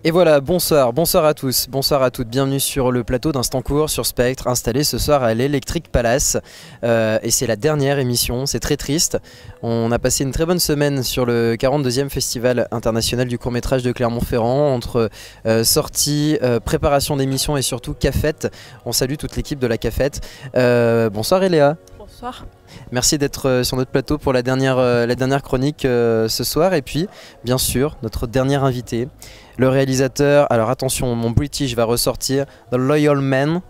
Et voilà, bonsoir, bonsoir à tous, bonsoir à toutes, bienvenue sur le plateau d'Instant Court sur Spectre, installé ce soir à l'Electric Palace. Et c'est la dernière émission, c'est très triste. On a passé une très bonne semaine sur le 42e Festival international du court-métrage de Clermont-Ferrand, entre sorties, préparation d'émissions et surtout cafette. On salue toute l'équipe de la cafette. Bonsoir Eléa. Bonsoir. Merci d'être sur notre plateau pour la dernière chronique ce soir. Et puis, bien sûr, notre dernier invité, le réalisateur. Alors attention, mon British va ressortir. The Loyal Man.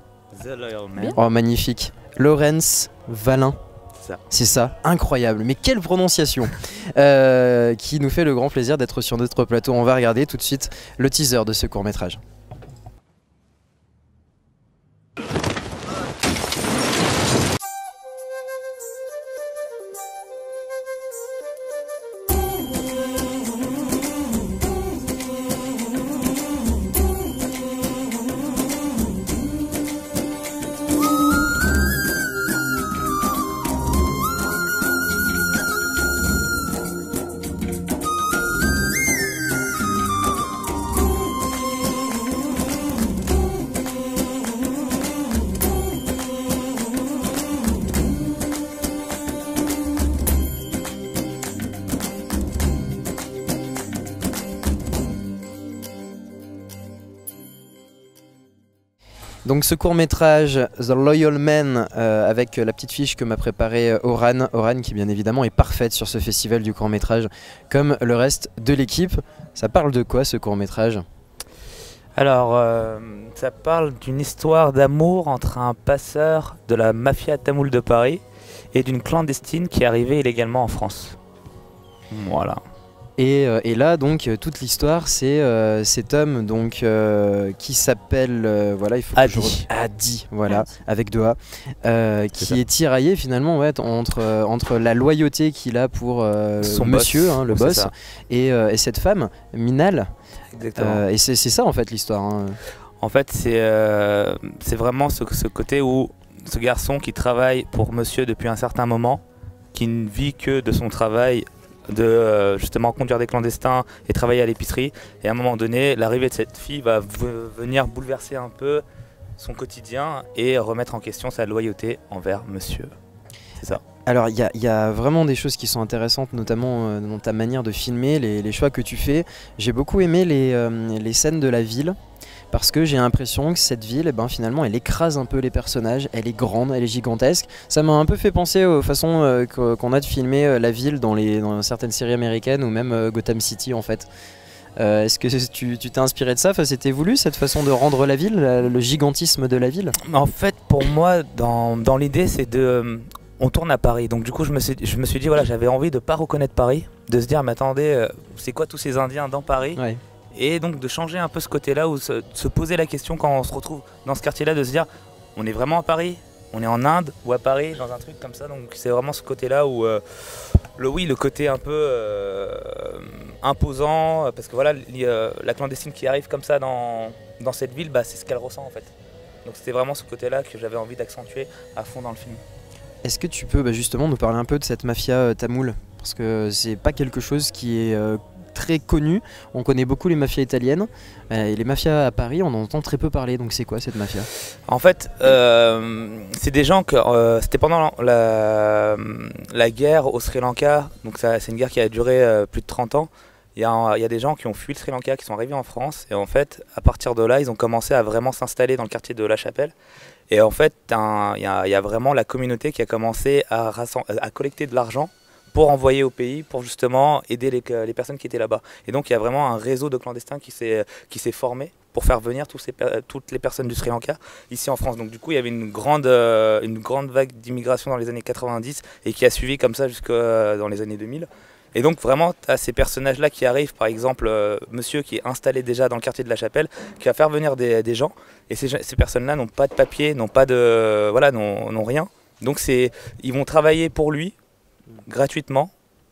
Oh, magnifique. Lawrence Valin. C'est ça, incroyable. Mais quelle prononciation. Qui nous fait le grand plaisir d'être sur notre plateau. On va regarder tout de suite le teaser de ce court-métrage. Donc ce court-métrage The Loyal Man avec la petite fiche que m'a préparée Oran qui bien évidemment est parfaite sur ce festival du court-métrage comme le reste de l'équipe. Ça parle de quoi ce court-métrage ? Alors ça parle d'une histoire d'amour entre un passeur de la mafia tamoule de Paris et d'une clandestine qui est arrivée illégalement en France. Voilà. Et là donc toute l'histoire c'est cet homme donc qui s'appelle voilà, il faut Adi. Adi, voilà, avec deux A, qui est tiraillé finalement ouais, entre la loyauté qu'il a pour son monsieur boss, hein, le boss et cette femme Minal. Exactement. Et c'est ça en fait l'histoire hein. En fait c'est vraiment ce côté où ce garçon qui travaille pour monsieur depuis un certain moment, qui ne vit que de son travail de justement conduire des clandestins et travailler à l'épicerie, et à un moment donné l'arrivée de cette fille va venir bouleverser un peu son quotidien et remettre en question sa loyauté envers monsieur. C'est ça. Alors il y a vraiment des choses qui sont intéressantes, notamment dans ta manière de filmer, les choix que tu fais. J'ai beaucoup aimé les scènes de la ville, parce que j'ai l'impression que cette ville, eh ben, finalement, elle écrase un peu les personnages, elle est grande, elle est gigantesque. Ça m'a un peu fait penser aux façons qu'on a de filmer la ville dans certaines séries américaines ou même Gotham City en fait. Est-ce que tu t'es inspiré de ça? Enfin, c'était voulu cette façon de rendre la ville, le gigantisme de la ville? En fait, pour moi, dans l'idée, c'est de... on tourne à Paris, donc du coup je me suis dit, voilà, j'avais envie de pas reconnaître Paris, de se dire, mais attendez, c'est quoi tous ces Indiens dans Paris? Ouais. Et donc de changer un peu ce côté-là, ou se poser la question quand on se retrouve dans ce quartier-là, de se dire, on est vraiment à Paris? On est en Inde ou à Paris, dans un truc comme ça? Donc c'est vraiment ce côté-là où, le côté un peu imposant, parce que voilà, la clandestine qui arrive comme ça dans cette ville, bah, c'est ce qu'elle ressent en fait. Donc c'était vraiment ce côté-là que j'avais envie d'accentuer à fond dans le film. Est-ce que tu peux justement nous parler un peu de cette mafia tamoule? Parce que c'est pas quelque chose qui est très connu. On connaît beaucoup les mafias italiennes. Et les mafias à Paris, on en entend très peu parler. Donc c'est quoi cette mafia? En fait, c'est des gens que... c'était pendant la guerre au Sri Lanka. Donc c'est une guerre qui a duré plus de 30 ans. Il y a des gens qui ont fui le Sri Lanka, qui sont arrivés en France. Et en fait, à partir de là, ils ont commencé à vraiment s'installer dans le quartier de La Chapelle. Et en fait, il y a vraiment la communauté qui a commencé à collecter de l'argent pour envoyer au pays, pour justement aider les personnes qui étaient là-bas. Et donc il y a vraiment un réseau de clandestins qui s'est formé pour faire venir toutes les personnes du Sri Lanka ici en France. Donc du coup il y avait une grande vague d'immigration dans les années 90 et qui a suivi comme ça jusque dans les années 2000. Et donc vraiment, à ces personnages-là qui arrivent, par exemple, monsieur qui est installé déjà dans le quartier de La Chapelle, qui va faire venir des gens, et ces personnes-là n'ont pas de papier, n'ont rien. Donc ils vont travailler pour lui, gratuitement,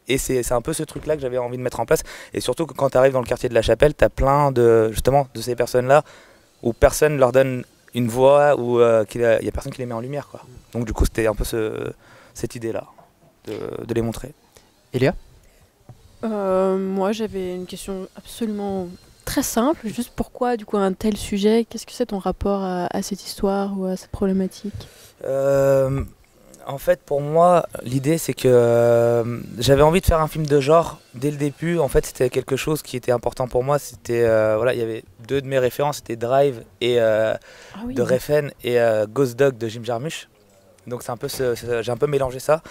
et c'est un peu ce truc-là que j'avais envie de mettre en place. Et surtout que quand tu arrives dans le quartier de La Chapelle, tu as plein de ces personnes-là, où personne leur donne une voix, où il n'y a personne qui les met en lumière, quoi. Donc du coup, c'était un peu cette idée-là, de les montrer. Eléa? Moi j'avais une question absolument très simple, juste pourquoi du coup un tel sujet? Qu'est-ce que c'est ton rapport à cette histoire ou à cette problématique? En fait, pour moi, l'idée c'est que j'avais envie de faire un film de genre dès le début. En fait, c'était quelque chose qui était important pour moi. C'était voilà, il y avait deux de mes références, c'était Drive et de Refn et Ghost Dog de Jim Jarmusch. Donc c'est un peu j'ai un peu mélangé ça.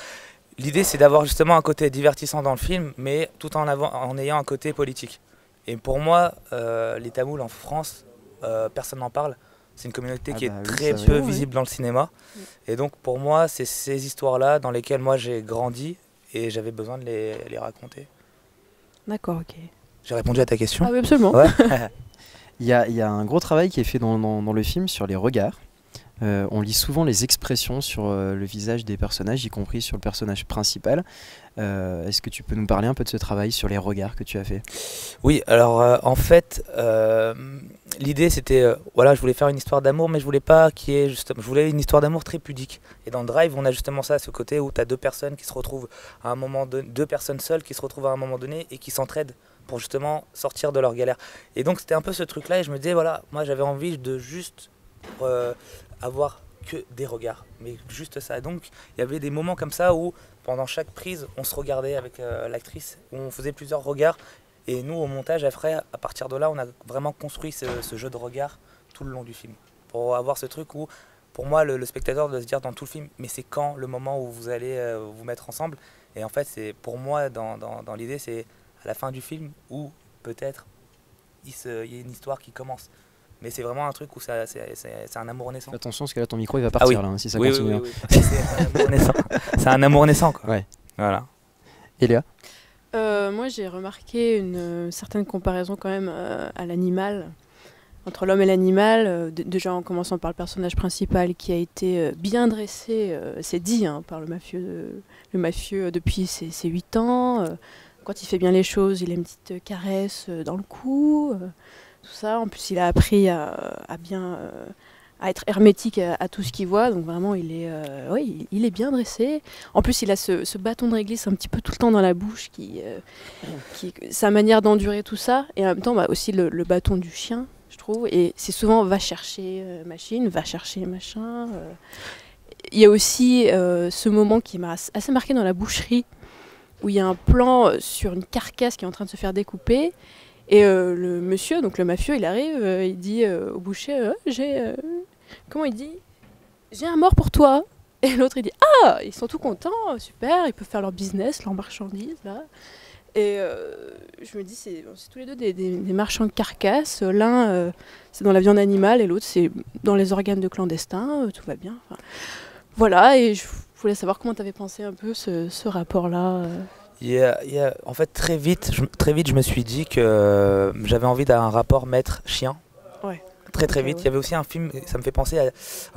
L'idée c'est d'avoir justement un côté divertissant dans le film, mais tout en ayant un côté politique. Et pour moi, les Tamouls en France, personne n'en parle. C'est une communauté qui est très peu visible dans le cinéma. Et donc pour moi, c'est ces histoires-là dans lesquelles moi j'ai grandi et j'avais besoin de les raconter. D'accord, ok. J'ai répondu à ta question? Ah oui, absolument. Ouais. Il y a un gros travail qui est fait dans le film sur les regards. On lit souvent les expressions sur le visage des personnages, y compris sur le personnage principal. Est-ce que tu peux nous parler un peu de ce travail sur les regards que tu as fait? Oui, alors en fait, l'idée c'était, voilà, je voulais faire une histoire d'amour, mais je voulais pas je voulais une histoire d'amour très pudique. Et dans Drive, on a justement ça, ce côté où tu as deux personnes qui se retrouvent à un moment deux personnes seules qui se retrouvent à un moment donné et qui s'entraident pour justement sortir de leur galère. Et donc c'était un peu ce truc-là, et je me disais, voilà, moi j'avais envie de juste avoir que des regards, mais juste ça. Donc il y avait des moments comme ça où pendant chaque prise on se regardait avec l'actrice, où on faisait plusieurs regards, et nous au montage après, à partir de là on a vraiment construit ce jeu de regard tout le long du film, pour avoir ce truc où pour moi le spectateur doit se dire dans tout le film, mais c'est quand le moment où vous allez vous mettre ensemble. Et en fait c'est pour moi dans l'idée, c'est à la fin du film où peut-être il y a une histoire qui commence. Mais c'est vraiment un truc où c'est un amour naissant. Attention, parce que là, ton micro, il va partir, oui. là, si ça oui, continue. Oui. C'est un amour naissant. C'est un amour naissant, quoi. Ouais. Voilà. Et Léa? Moi, j'ai remarqué une certaine comparaison quand même à l'animal, entre l'homme et l'animal. Déjà en commençant par le personnage principal qui a été bien dressé, c'est dit, hein, par le mafieux depuis ses 8 ans. Quand il fait bien les choses, il a une petite caresse dans le cou. Tout ça. En plus, il a appris à être hermétique à tout ce qu'il voit. Donc vraiment, il est bien dressé. En plus, il a ce bâton de réglisse un petit peu tout le temps dans la bouche, qui sa manière d'endurer tout ça. Et en même temps, aussi le bâton du chien, je trouve. Et c'est souvent va chercher machine, va chercher machin. Il y a aussi ce moment qui m'a assez marqué dans la boucherie, où il y a un plan sur une carcasse qui est en train de se faire découper. Et le monsieur, donc le mafieux, il arrive, il dit au boucher, comment il dit? J'ai un mort pour toi. Et l'autre, il dit, ah, ils sont tout contents, super, ils peuvent faire leur business, leur marchandise, là. Et je me dis, c'est tous les deux des marchands de carcasses. L'un, c'est dans la viande animale, et l'autre, c'est dans les organes de clandestins, tout va bien. Enfin, voilà, et je voulais savoir comment tu avais pensé un peu ce rapport-là. En fait, très vite, je me suis dit que j'avais envie d'un rapport maître-chien. Ouais. Très vite. Ouais. Il y avait aussi un film, ça me fait penser à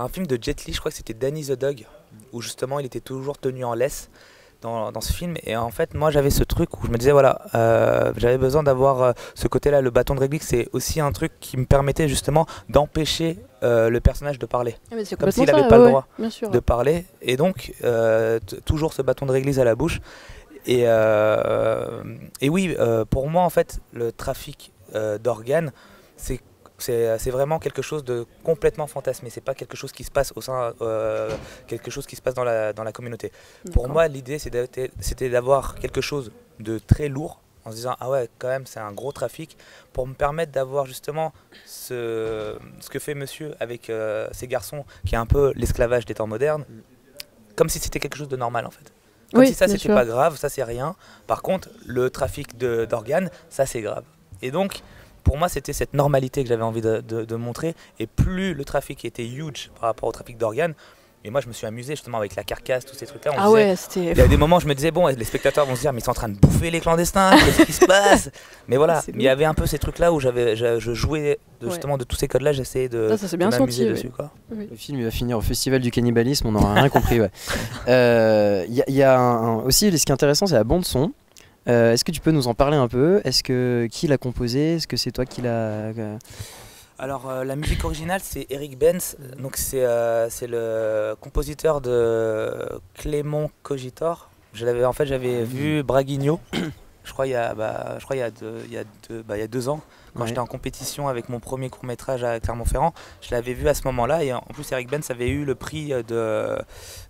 un film de Jet Li, je crois que c'était Danny the Dog, où justement il était toujours tenu en laisse dans ce film. Et en fait, moi j'avais ce truc où je me disais, voilà, j'avais besoin d'avoir ce côté-là. Le bâton de réglisse, c'est aussi un truc qui me permettait justement d'empêcher le personnage de parler. Ah, comme s'il n'avait pas le droit de ouais. parler. Et donc, toujours ce bâton de réglisse à la bouche. Et oui, pour moi, en fait, le trafic d'organes, c'est vraiment quelque chose de complètement fantasmé. C'est pas quelque chose qui se passe quelque chose qui se passe dans la communauté. Pour moi, l'idée, c'était d'avoir quelque chose de très lourd, en se disant, ah ouais, quand même, c'est un gros trafic, pour me permettre d'avoir justement ce que fait monsieur avec ces garçons, qui est un peu l'esclavage des temps modernes, comme si c'était quelque chose de normal, en fait. Comme si ça, c'était pas grave, ça, c'est rien. Par contre, le trafic d'organes, ça, c'est grave. Et donc, pour moi, c'était cette normalité que j'avais envie de montrer. Et plus le trafic était huge par rapport au trafic d'organes, et moi, je me suis amusé justement avec la carcasse, tous ces trucs-là. Il y a des moments où je me disais, bon, les spectateurs vont se dire, mais ils sont en train de bouffer les clandestins, qu'est-ce qui se passe? Mais voilà, il y avait un peu ces trucs-là où je jouais justement de tous ces codes-là, j'essayais de m'amuser dessus. Quoi. Oui. Le film il va finir au festival du cannibalisme, on n'aura rien compris. Ouais. Y a aussi, ce qui est intéressant, c'est la bande-son. Est-ce que tu peux nous en parler un peu? Qui l'a composé? Est-ce que c'est toi qui l'as... Alors la musique originale c'est Eric Benz, donc c'est le compositeur de Clément Cogitor. J'avais vu Braguigno je crois il y a, je crois il y a 2 ans, quand Ouais. j'étais en compétition avec mon premier court-métrage à Clermont-Ferrand. Je l'avais vu à ce moment-là, et en plus Eric Benz avait eu le prix de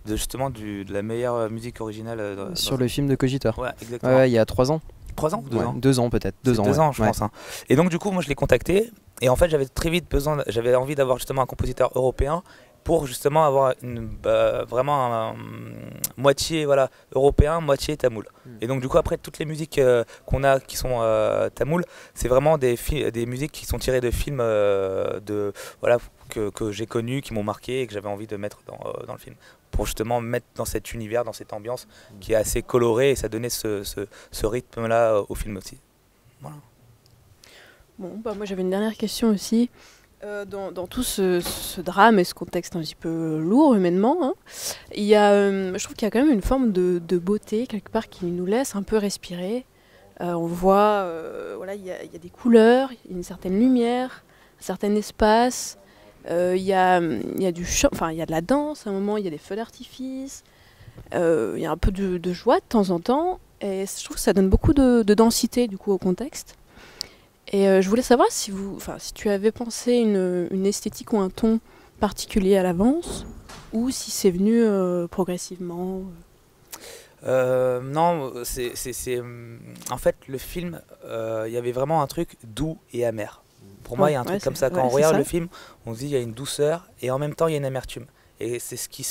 justement de la meilleure musique originale. Sur le film de Cogitor. Ouais, Ouais, exactement. ouais, il y a 3 ans. 3 ans ou 2 Ouais, ans 2 ans peut-être. 2 ans, 2 ouais. ans, je Ouais. pense. Hein. Et donc, du coup, moi, je l'ai contacté. Et en fait, j'avais très vite j'avais envie d'avoir justement un compositeur européen pour justement avoir vraiment moitié voilà, européen, moitié tamoul. Et donc, du coup, après, toutes les musiques qu'on a qui sont tamoul, c'est vraiment des musiques qui sont tirées de films voilà, que j'ai connus, qui m'ont marqué et que j'avais envie de mettre dans le film. Pour justement mettre dans cet univers, dans cette ambiance qui est assez colorée, et ça donnait ce rythme-là au film aussi. Voilà. Bon, bah, moi j'avais une dernière question aussi. Dans tout ce drame et ce contexte un petit peu lourd humainement, hein, je trouve qu'il y a quand même une forme de beauté quelque part qui nous laisse un peu respirer. On voit, voilà, il y a des couleurs, il y a une certaine lumière, un certain espace. Il y a du chant, enfin il y a de la danse à un moment, il y a des feux d'artifice. Il y a un peu de joie de temps en temps. Et je trouve que ça donne beaucoup de densité du coup au contexte. Et je voulais savoir si tu avais pensé une esthétique ou un ton particulier à l'avance, ou si c'est venu progressivement. Non, en fait, le film, il y avait vraiment un truc doux et amer. Pour moi, il y a un truc comme ça. Quand on regarde le film, on se dit il y a une douceur et en même temps, il y a une amertume. Et c'est ce qui,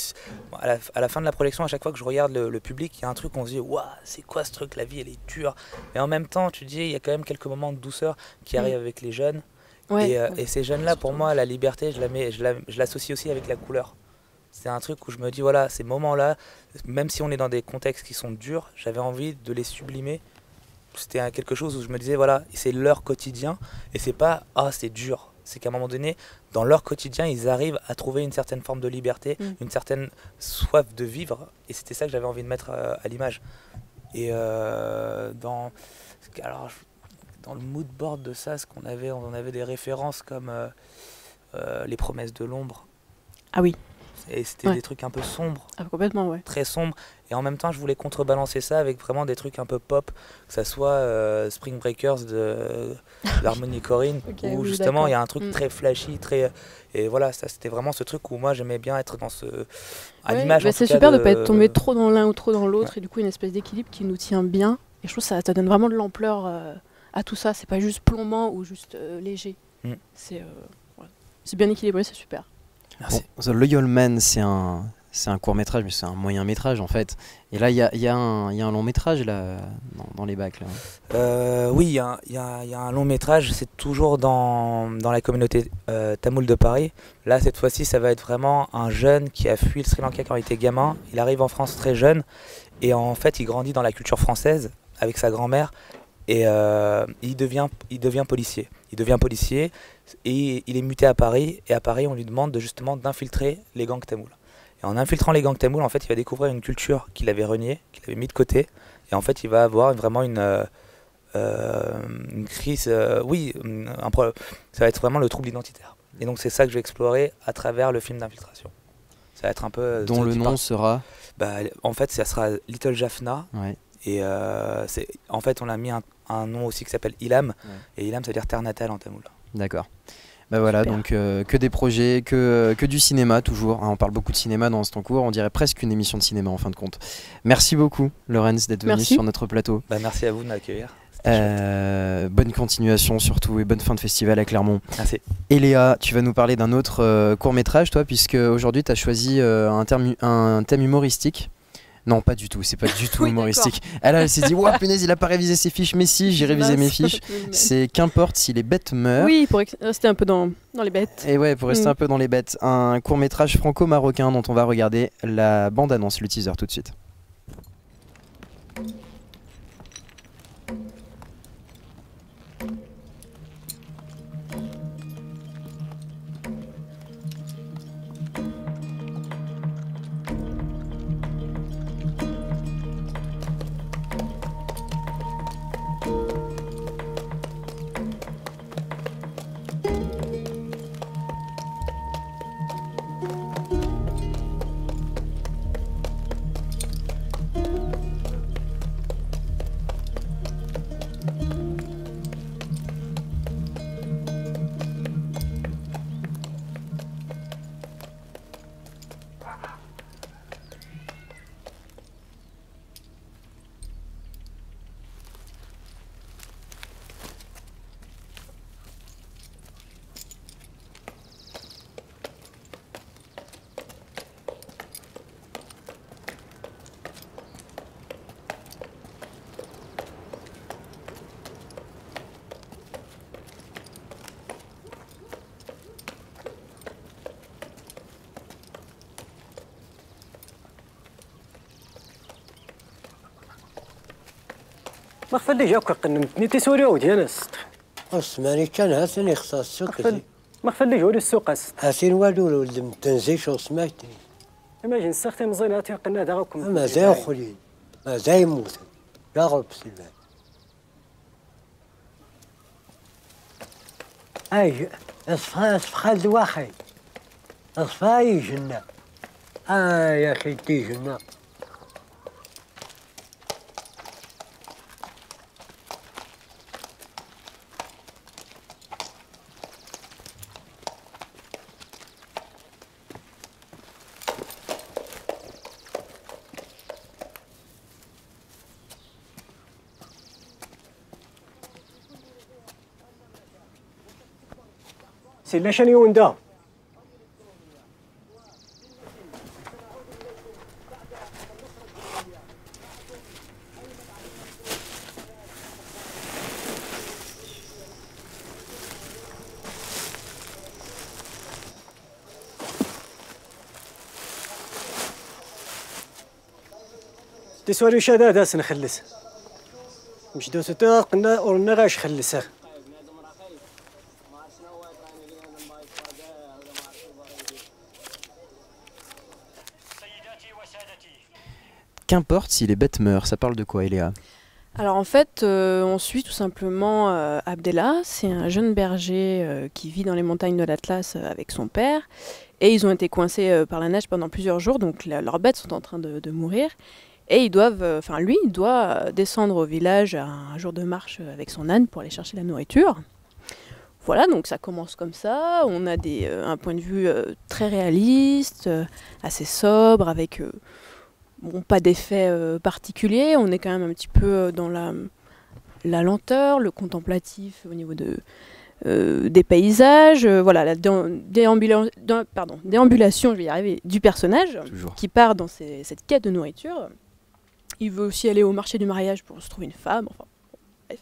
à la fin de la projection, à chaque fois que je regarde le public, il y a un truc où on se dit waouh, c'est quoi ce truc, la vie elle est dure. Et en même temps, tu te dis il y a quand même quelques moments de douceur qui arrivent avec les jeunes. Et ces jeunes-là, pour moi, la liberté, je l'associe aussi avec la couleur. C'est un truc où je me dis voilà, ces moments-là, même si on est dans des contextes qui sont durs, j'avais envie de les sublimer. C'était quelque chose où je me disais voilà, c'est leur quotidien et c'est pas ah c'est dur. C'est qu'à un moment donné, dans leur quotidien, ils arrivent à trouver une certaine forme de liberté, une certaine soif de vivre. Et c'était ça que j'avais envie de mettre à l'image. Et dans le mood board de ça, on avait des références comme Les Promesses de l'ombre. Ah oui. Et c'était des trucs un peu sombres. Ah, complètement, ouais. Très sombres. Et en même temps, je voulais contrebalancer ça avec vraiment des trucs un peu pop, que ça soit Spring Breakers d'Harmony Korine, Okay, où oui, justement il y a un truc très flashy, et voilà, ça c'était vraiment ce truc où moi j'aimais bien être à l'image. Bah c'est super de ne pas être tombé trop dans l'un ou trop dans l'autre, et du coup une espèce d'équilibre qui nous tient bien. Et je trouve que ça donne vraiment de l'ampleur à tout ça. C'est pas juste plombant ou juste léger. C'est bien équilibré, c'est super. Merci. Bon, The Loyal Man, c'est un court-métrage, mais c'est un moyen-métrage en fait. Et là, il y a un long-métrage là, dans les bacs. Là. Oui, il y a un long-métrage, c'est toujours dans la communauté tamoul de Paris. Là, cette fois-ci, ça va être vraiment un jeune qui a fui le Sri Lanka quand il était gamin. Il arrive en France très jeune, et en fait, il grandit dans la culture française avec sa grand-mère. Et il devient policier. Il devient policier et il est muté à Paris. Et à Paris, on lui demande justement d'infiltrer les gangs tamouls. Et en infiltrant les gangs tamouls, en fait, il va découvrir une culture qu'il avait reniée, qu'il avait mis de côté. Et en fait, il va avoir vraiment une crise. Ça va être vraiment le trouble identitaire. Et donc, c'est ça que je vais explorer à travers le film d'infiltration. Ça va être un peu. Dont le nom sera. En fait, ça sera Little Jaffna. Ouais. Et en fait, on a mis un nom aussi qui s'appelle Ilam. Et Ilam, ça veut dire terre natale en tamoul. D'accord. Bah voilà, super. Donc que des projets, que du cinéma toujours. Hein, on parle beaucoup de cinéma dans ce temps court. On dirait presque une émission de cinéma en fin de compte. Merci beaucoup, Laurence, d'être venu sur notre plateau. Merci à vous de m'accueillir. Bonne continuation surtout et bonne fin de festival à Clermont. Merci. Et Léa, tu vas nous parler d'un autre court-métrage, toi, puisque aujourd'hui tu as choisi un thème humoristique. Non, pas du tout, c'est pas du tout humoristique. Elle s'est dit, ouah, punaise, il a pas révisé ses fiches, mais si, j'ai révisé mes fiches. C'est Qu'importe si les bêtes meurent. Oui, pour rester un peu dans les bêtes. Et ouais, pour rester un peu dans les bêtes. Un court-métrage franco-marocain dont on va regarder la bande-annonce, le teaser tout de suite. ما خفل لي جاك قنمتني تسوري ودي انا اسمعني كان هاسني اختصاص سكتي ما خفل لي جوري السوق هاسين والو ولم تنزيش وسمعتني ما جن سختي مزيناتي قلنا داكم ما زي خلين ما زي موت يا رب سلمان اي اصفى خالد واخي اصفى جنة يا اخي تي جنة سي لا شاني وندا تسوالي شادا داس نخلص مش دوسو تا قلنا ورنا غاش خلصها Qu'importe si les bêtes meurent, ça parle de quoi, Eléa? Alors en fait, on suit tout simplement Abdellah, c'est un jeune berger qui vit dans les montagnes de l'Atlas avec son père. Et ils ont été coincés par la neige pendant plusieurs jours, donc leurs bêtes sont en train de mourir. Et ils doivent, lui, il doit descendre au village à un jour de marche avec son âne pour aller chercher la nourriture. Voilà, donc ça commence comme ça. On a un point de vue très réaliste, assez sobre, avec bon, pas d'effet particulier. On est quand même un petit peu dans la lenteur, le contemplatif au niveau des paysages. Voilà, la déambulation, je vais y arriver, du personnage. Toujours. Qui part dans cette quête de nourriture. Il veut aussi aller au marché du mariage pour se trouver une femme. Enfin, bref.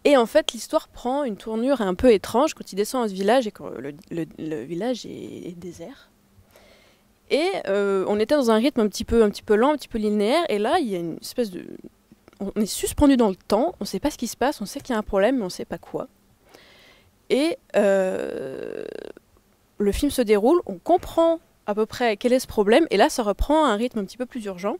Et en fait, l'histoire prend une tournure un peu étrange quand il descend à ce village et quand le village est désert. Et on était dans un rythme un petit peu lent, un petit peu linéaire. Et là, il y a une espèce de... On est suspendu dans le temps, on ne sait pas ce qui se passe, on sait qu'il y a un problème, mais on ne sait pas quoi. Et le film se déroule, on comprend à peu près quel est ce problème. Et là, ça reprend un rythme un petit peu plus urgent.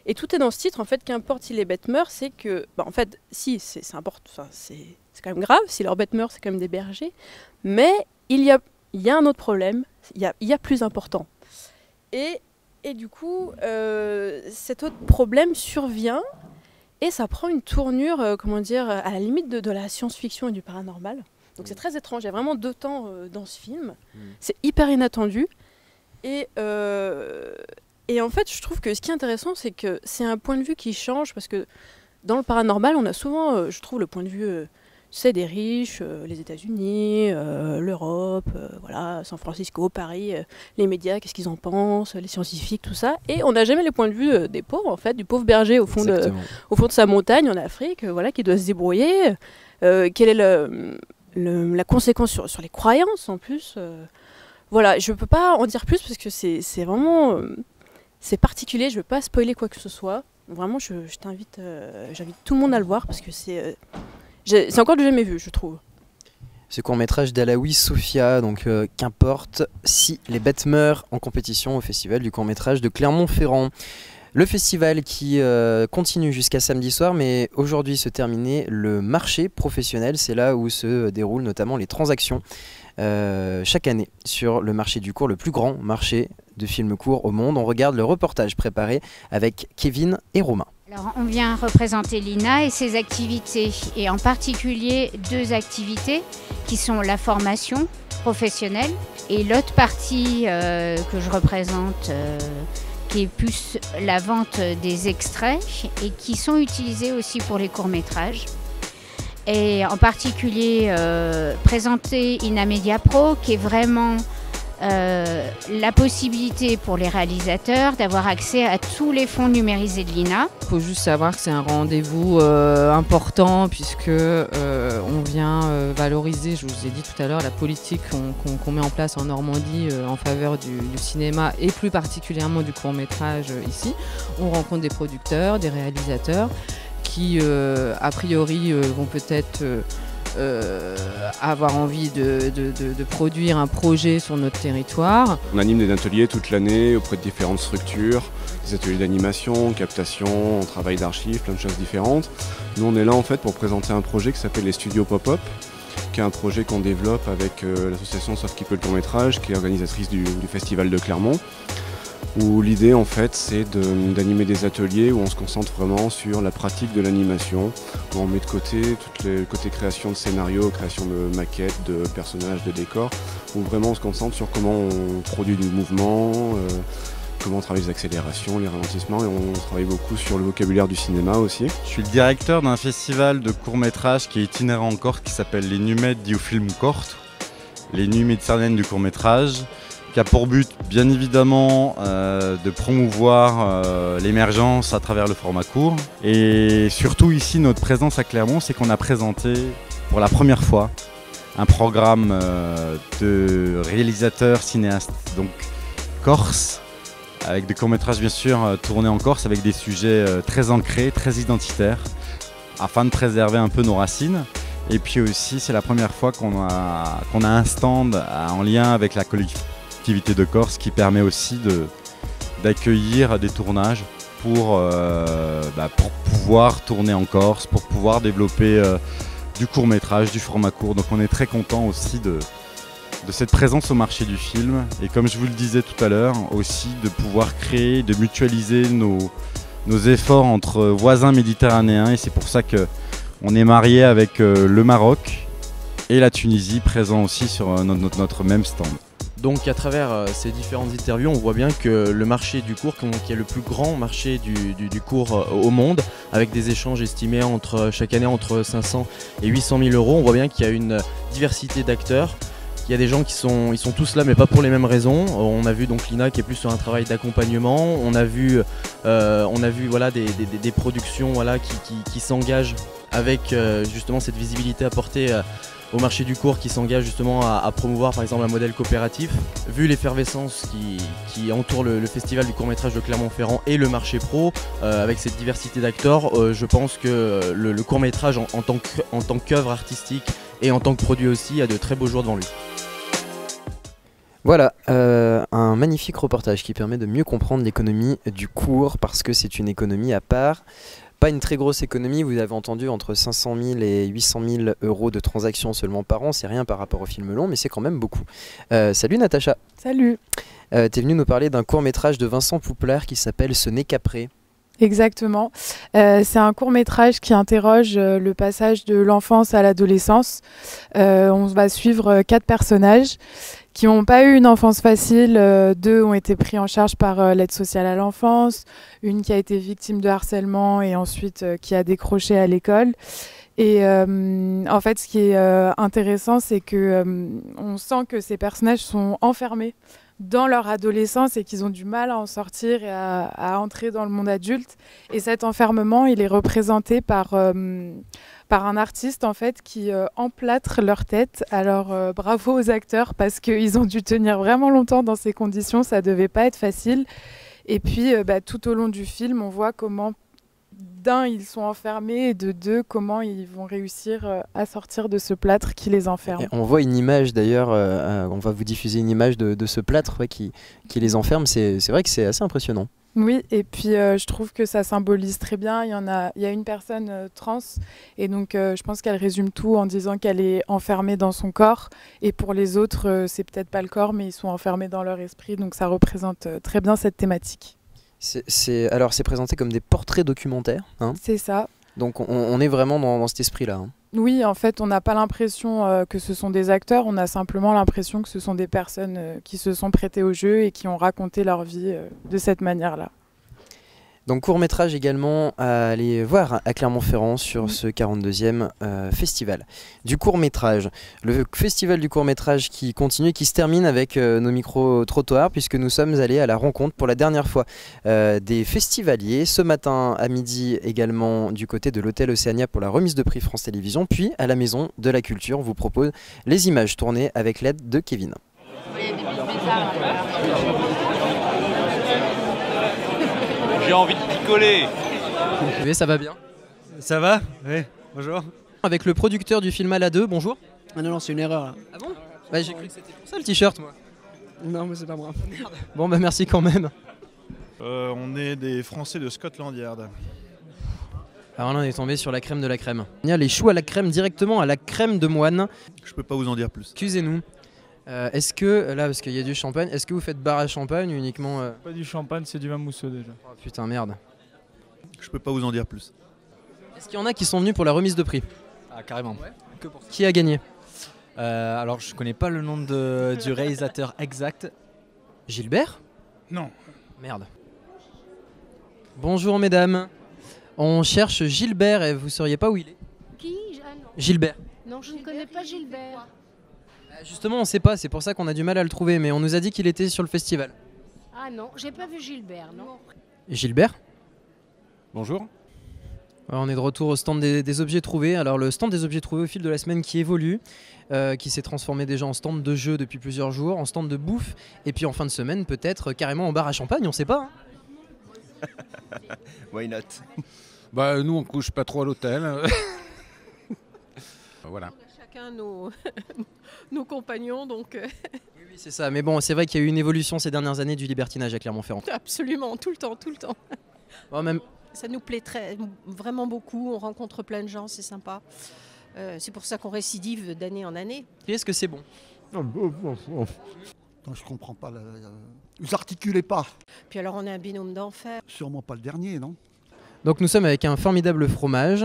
Et tout est dans ce titre, en fait, qu'importe si les bêtes meurent, c'est que... Bah, en fait, si, c'est important, c'est quand même grave, si leurs bêtes meurent, c'est quand même des bergers. Mais il y a un autre problème, il y a plus important. Et du coup, cet autre problème survient, et ça prend une tournure, comment dire, à la limite de la science-fiction et du paranormal. Donc c'est très étrange, il y a vraiment deux temps dans ce film. C'est hyper inattendu. Et en fait, je trouve que ce qui est intéressant, c'est que c'est un point de vue qui change, parce que dans le paranormal, on a souvent, je trouve, le point de vue des riches, les États-Unis, l'Europe, voilà, San Francisco, Paris, les médias, qu'est-ce qu'ils en pensent, les scientifiques, tout ça. Et on n'a jamais les points de vue des pauvres, en fait, du pauvre berger au fond de sa montagne en Afrique, voilà, qui doit se débrouiller. Quelle est la conséquence sur les croyances, en plus. Voilà, je ne peux pas en dire plus, parce que c'est vraiment... c'est particulier, je ne veux pas spoiler quoi que ce soit. Vraiment, j'invite tout le monde à le voir, parce que c'est encore du jamais vu, je trouve. Ce court-métrage d'Alaoui Sophia, donc qu'importe si les bêtes meurent, en compétition au festival du court-métrage de Clermont-Ferrand. Le festival qui continue jusqu'à samedi soir, mais aujourd'hui se terminait le marché professionnel. C'est là où se déroulent notamment les transactions chaque année sur le marché du court, le plus grand marché de films courts au monde. On regarde le reportage préparé avec Kevin et Romain. Alors, on vient représenter l'INA et ses activités, et en particulier deux activités qui sont la formation professionnelle et l'autre partie que je représente qui est plus la vente des extraits et qui sont utilisés aussi pour les courts-métrages. Et en particulier présenter INA Media Pro, qui est vraiment la possibilité pour les réalisateurs d'avoir accès à tous les fonds numérisés de l'INA. Il faut juste savoir que c'est un rendez-vous important, puisque on vient valoriser, je vous ai dit tout à l'heure, la politique qu'on met en place en Normandie en faveur du cinéma et plus particulièrement du court-métrage ici. On rencontre des producteurs, des réalisateurs qui, a priori, vont peut-être avoir envie de produire un projet sur notre territoire. On anime des ateliers toute l'année auprès de différentes structures, des ateliers d'animation, captation, travail d'archives, plein de choses différentes. Nous on est là en fait pour présenter un projet qui s'appelle les Studios Pop-Up, qui est un projet qu'on développe avec l'association Sauf qui peut le court-métrage, qui est organisatrice du Festival de Clermont, où l'idée en fait c'est d'animer des ateliers où on se concentre vraiment sur la pratique de l'animation, où on met de côté tout le côté création de scénarios, création de maquettes, de personnages, de décors, où vraiment on se concentre sur comment on produit du mouvement, comment on travaille les accélérations, les ralentissements, et on travaille beaucoup sur le vocabulaire du cinéma aussi. Je suis le directeur d'un festival de court-métrage qui est itinérant en Corse, qui s'appelle les Numed du Film Corse, les Nuits méditerranéennes du court-métrage, qui a pour but bien évidemment de promouvoir l'émergence à travers le format court. Et surtout ici, notre présence à Clermont, c'est qu'on a présenté pour la première fois un programme de réalisateurs cinéastes, donc corse, avec des courts-métrages bien sûr tournés en Corse, avec des sujets très ancrés, très identitaires, afin de préserver un peu nos racines. Et puis aussi, c'est la première fois qu'on a un stand en lien avec la collectivité de Corse qui permet aussi d'accueillir des tournages pour pouvoir tourner en Corse, pour pouvoir développer du court-métrage, du format court. Donc on est très content aussi de cette présence au marché du film, et comme je vous le disais tout à l'heure, aussi de pouvoir créer, de mutualiser nos efforts entre voisins méditerranéens, et c'est pour ça qu'on est marié avec le Maroc et la Tunisie, présents aussi sur notre même stand. Donc à travers ces différentes interviews, on voit bien que le marché du court, qui est le plus grand marché du court au monde, avec des échanges estimés chaque année entre 500 et 800 000 euros, on voit bien qu'il y a une diversité d'acteurs. Il y a des gens ils sont tous là, mais pas pour les mêmes raisons. On a vu donc Lina qui est plus sur un travail d'accompagnement. On a vu voilà, des productions voilà, qui s'engagent avec justement cette visibilité apportée au marché du court, qui s'engage justement à promouvoir par exemple un modèle coopératif. Vu l'effervescence qui entoure le festival du court-métrage de Clermont-Ferrand et le marché pro, avec cette diversité d'acteurs, je pense que le court-métrage en tant qu'œuvre artistique et en tant que produit aussi a de très beaux jours devant lui. Voilà, un magnifique reportage qui permet de mieux comprendre l'économie du court, parce que c'est une économie à part. Pas une très grosse économie, vous avez entendu, entre 500 000 et 800 000 euros de transactions seulement par an. C'est rien par rapport au film long, mais c'est quand même beaucoup. Salut Natacha. Salut. T'es venue nous parler d'un court-métrage de Vincent Poupler qui s'appelle Ce n'est qu'après. Exactement. C'est un court-métrage qui interroge le passage de l'enfance à l'adolescence. On va suivre 4 personnages qui n'ont pas eu une enfance facile. 2 ont été pris en charge par l'aide sociale à l'enfance, une qui a été victime de harcèlement et ensuite qui a décroché à l'école. Et en fait, ce qui est intéressant, c'est que on sent que ces personnages sont enfermés dans leur adolescence et qu'ils ont du mal à en sortir et à entrer dans le monde adulte. Et cet enfermement, il est représenté par un artiste en fait qui emplâtre leur tête. Alors bravo aux acteurs, parce qu'ils ont dû tenir vraiment longtemps dans ces conditions, ça devait pas être facile. Et puis tout au long du film, on voit comment d'un, ils sont enfermés, et de 2, comment ils vont réussir à sortir de ce plâtre qui les enferme. Et on voit une image d'ailleurs, on va vous diffuser une image de ce plâtre qui les enferme. C'est vrai que c'est assez impressionnant. Oui, et puis je trouve que ça symbolise très bien. Il y a une personne trans, et donc je pense qu'elle résume tout en disant qu'elle est enfermée dans son corps. Et pour les autres, c'est peut-être pas le corps, mais ils sont enfermés dans leur esprit. Donc ça représente très bien cette thématique. Alors c'est présenté comme des portraits documentaires. Hein. C'est ça. Donc on est vraiment dans cet esprit-là. Hein. Oui, en fait, on n'a pas l'impression que ce sont des acteurs, on a simplement l'impression que ce sont des personnes qui se sont prêtées au jeu et qui ont raconté leur vie de cette manière-là. Donc court-métrage également à aller voir à Clermont-Ferrand sur ce 42e festival du court-métrage. Le festival du court-métrage qui continue et qui se termine avec nos micro-trottoirs, puisque nous sommes allés à la rencontre pour la dernière fois des festivaliers. Ce matin à midi également du côté de l'hôtel Océania pour la remise de prix France Télévisions, puis à la Maison de la Culture. On vous propose les images tournées avec l'aide de Kevin. J'ai envie de picoler. Ça va bien? Ça va? Oui, bonjour. Avec le producteur du film Ala 2, bonjour. Ah non, c'est une erreur là. Ah bon? Bah j'ai cru que c'était pour ça le t-shirt moi. Non, mais c'est pas moi. Bon bah merci quand même. On est des Français de Scotland Yard. Alors là on est tombé sur la crème de la crème. Il y a les choux à la crème directement à la crème de moine. Je peux pas vous en dire plus. Excusez-nous. Est-ce que, là parce qu'il y a du champagne, est-ce que vous faites bar à champagne ou uniquement... Pas du champagne, c'est du vin mousseux déjà. Oh putain merde. Je peux pas vous en dire plus. Est-ce qu'il y en a qui sont venus pour la remise de prix? Ah, carrément. Ouais. Que pour qui a gagné? Alors, je connais pas le nom du réalisateur exact. Gilbert? Non. Merde. Bonjour mesdames. On cherche Gilbert et vous sauriez pas où il est? Qui? Ah, non. Gilbert. Non, je ne connais pas Gilbert. Justement on sait pas, c'est pour ça qu'on a du mal à le trouver, mais on nous a dit qu'il était sur le festival. Ah non, j'ai pas vu Gilbert, non. Gilbert? Bonjour. Alors, on est de retour au stand des objets trouvés. Alors le stand des objets trouvés au fil de la semaine qui évolue, qui s'est transformé déjà en stand de jeux depuis plusieurs jours, en stand de bouffe, et puis en fin de semaine peut-être carrément en bar à champagne, on sait pas. Hein. Why not? Bah nous on couche pas trop à l'hôtel. Voilà. Chacun nos compagnons, donc... Oui, c'est ça, mais bon, c'est vrai qu'il y a eu une évolution ces dernières années du libertinage à Clermont-Ferrand. Absolument, tout le temps, tout le temps. Bon, même... Ça nous plaît vraiment beaucoup, on rencontre plein de gens, c'est sympa. C'est pour ça qu'on récidive d'année en année. Et est-ce que c'est bon? Non, je comprends pas. Vous articulez pas. Puis alors on est un binôme d'enfer. Sûrement pas le dernier, non? Donc nous sommes avec un formidable fromage,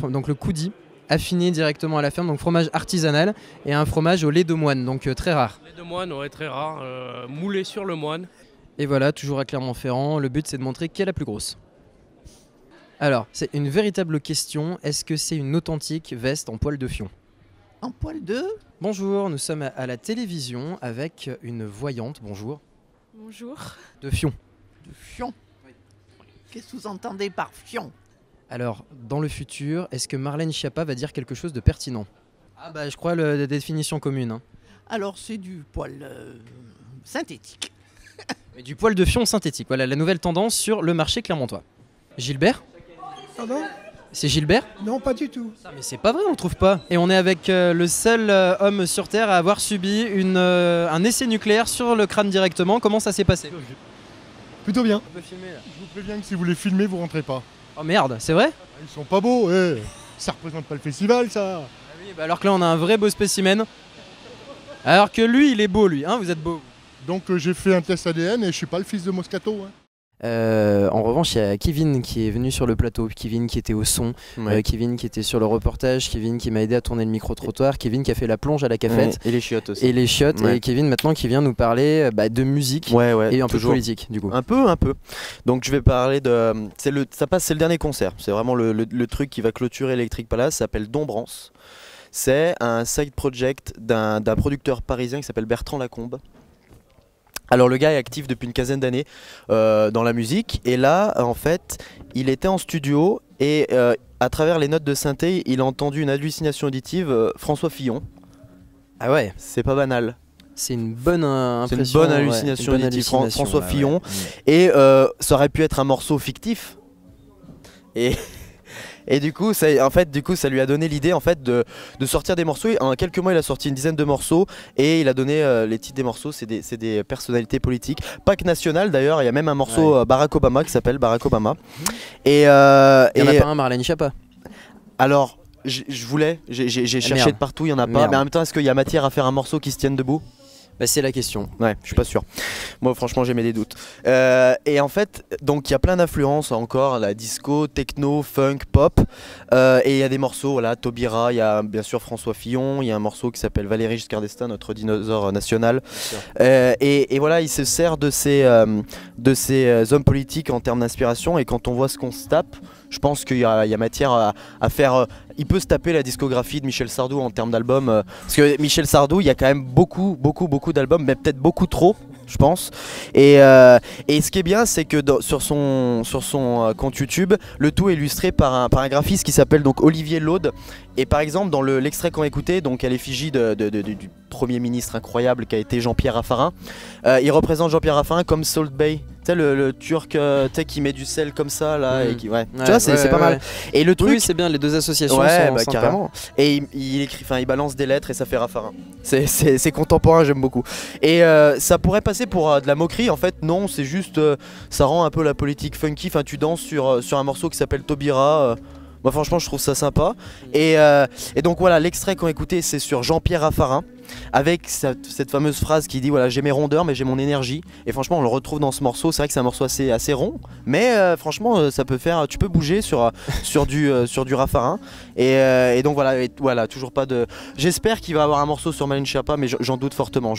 donc le Coudi, affiné directement à la ferme, donc fromage artisanal, et un fromage au lait de moine, donc très rare. Lait de moine, ouais, très rare, moulé sur le moine. Et voilà, toujours à Clermont-Ferrand, le but c'est de montrer qui est la plus grosse. Alors, c'est une véritable question, est-ce que c'est une authentique veste en poil de fion? En poil de? Bonjour, nous sommes à la télévision avec une voyante, bonjour. Bonjour. De fion. De fion? Oui. Qu'est-ce que vous entendez par fion? Alors, dans le futur, est-ce que Marlène Schiappa va dire quelque chose de pertinent? Ah bah je crois la définition commune. Hein. Alors c'est du poil synthétique. Mais du poil de fion synthétique, voilà la nouvelle tendance sur le marché clermontois. Gilbert? Pardon? C'est Gilbert? Non, pas du tout. Mais c'est pas vrai, on le trouve pas. Et on est avec le seul homme sur Terre à avoir subi un essai nucléaire sur le crâne directement. Comment ça s'est passé? Plutôt bien. On peut filmer, là. Je vous préviens que si vous les filmez, vous rentrez pas. Oh merde, c'est vrai? Ils sont pas beaux, ça représente pas le festival, ça. Ah oui, bah alors que là on a un vrai beau spécimen. Alors que lui, il est beau, lui, hein, vous êtes beau. Donc j'ai fait un test ADN et je suis pas le fils de Moscato. Hein. En revanche, il y a Kevin qui est venu sur le plateau, Kevin qui était au son, ouais. Kevin qui était sur le reportage, Kevin qui m'a aidé à tourner le micro-trottoir, Kevin qui a fait la plonge à la cafette. Ouais, et les chiottes aussi. Et les chiottes, ouais. Et Kevin maintenant qui vient nous parler de musique et un peu de politique du coup. Un peu. Donc je vais parler de... C'est le dernier concert, c'est vraiment le truc qui va clôturer Electric Palace, ça s'appelle Dombrance. C'est un side project d'un producteur parisien qui s'appelle Bertrand Lacombe. Alors le gars est actif depuis une quinzaine d'années dans la musique et là en fait il était en studio et à travers les notes de synthé il a entendu une hallucination auditive François Fillon. Ah ouais, c'est pas banal. C'est une bonne impression. C'est une bonne hallucination auditive François Fillon et ça aurait pu être un morceau fictif et du coup, ça lui a donné l'idée en fait de sortir des morceaux. En quelques mois, il a sorti une dizaine de morceaux et il a donné les titres des morceaux. C'est des personnalités politiques, pas que nationales d'ailleurs. Il y a même un morceau Barack Obama qui s'appelle Barack Obama. Et il y en a pas un Marlène Schiappa. Alors, j'ai cherché de partout, il y en a pas. Mais en même temps, est-ce qu'il y a matière à faire un morceau qui se tienne debout? Bah c'est la question. Ouais, je suis pas sûr. Moi franchement j'ai des doutes. Et en fait, donc il y a plein d'influences encore, la disco, techno, funk, pop. Et il y a des morceaux, voilà, Taubira, il y a bien sûr François Fillon, il y a un morceau qui s'appelle Valéry Giscard d'Estaing, notre dinosaure national. Et voilà, il se sert de ces hommes politiques en termes d'inspiration. Et quand on voit ce qu'on se tape, je pense qu'il y a matière à faire... il peut se taper la discographie de Michel Sardou en termes d'albums. Parce que Michel Sardou, il y a quand même beaucoup d'albums, mais peut-être beaucoup trop, je pense. Et ce qui est bien, c'est que sur son compte YouTube, le tout est illustré par un graphiste qui s'appelle donc Olivier Laude. Et par exemple, dans l'extrait qu'on a écouté, donc à l'effigie du Premier ministre incroyable qui a été Jean-Pierre Raffarin, il représente Jean-Pierre Raffarin comme Salt Bae. sais, le turc tu sais, qui met du sel comme ça là et qui, ouais. Ouais, Tu vois, c'est pas mal. ouais. Et le truc, Oui, c'est bien, les deux associations ouais, sont bah, sympas. carrément. Et il écrit, enfin, il balance des lettres et ça fait Raffarin. C'est contemporain, j'aime beaucoup. Et ça pourrait passer pour de la moquerie. En fait, non, c'est juste, ça rend un peu la politique funky. Enfin, tu danses sur un morceau qui s'appelle Taubira. Moi, franchement, je trouve ça sympa. Et donc voilà, l'extrait qu'on a écouté, c'est sur Jean-Pierre Raffarin, avec cette fameuse phrase qui dit voilà, j'ai mes rondeurs, mais j'ai mon énergie. Et franchement, on le retrouve dans ce morceau. C'est vrai que c'est un morceau assez rond, mais franchement, ça peut faire. Tu peux bouger sur du Raffarin. Et donc voilà, toujours pas de. J'espère qu'il va avoir un morceau sur Marlène Schiappa, mais j'en doute fortement.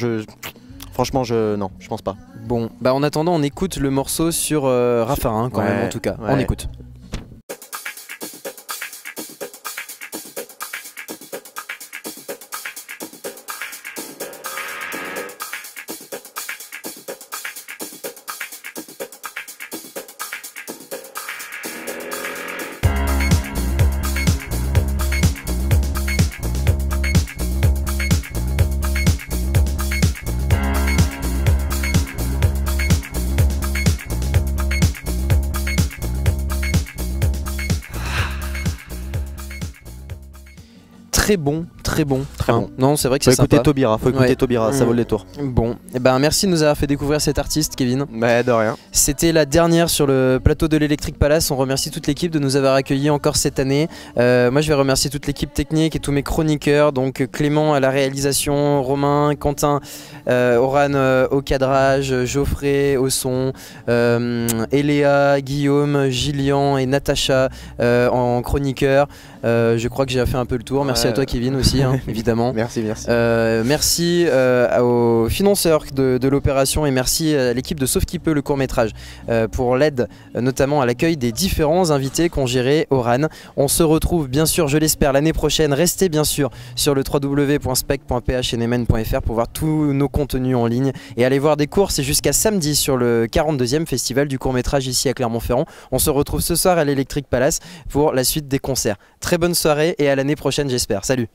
Franchement, non, je pense pas. Bon, bah en attendant, on écoute le morceau sur Raffarin quand même, en tout cas. Ouais. On écoute. Très bon, très bon. Très bon. Non, c'est vrai que Faut c'est sympa. écouter Taubira, ça vaut le détour. Bon, et ben merci de nous avoir fait découvrir cet artiste, Kevin. Bah, de rien. C'était la dernière sur le plateau de l'Electric Palace. On remercie toute l'équipe de nous avoir accueillis encore cette année. Moi, je vais remercier toute l'équipe technique et tous mes chroniqueurs. Donc Clément à la réalisation, Romain, Quentin, Oran au cadrage, Geoffrey au son, Eléa, Guillaume, Gillian et Natacha en chroniqueur. Je crois que j'ai fait un peu le tour. Merci à toi, Kevin, aussi, hein, évidemment. Merci. Merci aux financeurs de l'opération et merci à l'équipe de Sauf qui peut le court-métrage pour l'aide, notamment à l'accueil des différents invités qu'ont géré Oran. On se retrouve bien sûr, je l'espère, l'année prochaine. Restez bien sûr sur le www.spec.phnmn.fr pour voir tous nos contenus en ligne et allez voir des cours. C'est jusqu'à samedi sur le 42e festival du court-métrage ici à Clermont-Ferrand. On se retrouve ce soir à l'Electric Palace pour la suite des concerts. Très bonne soirée et à l'année prochaine, j'espère. Salut!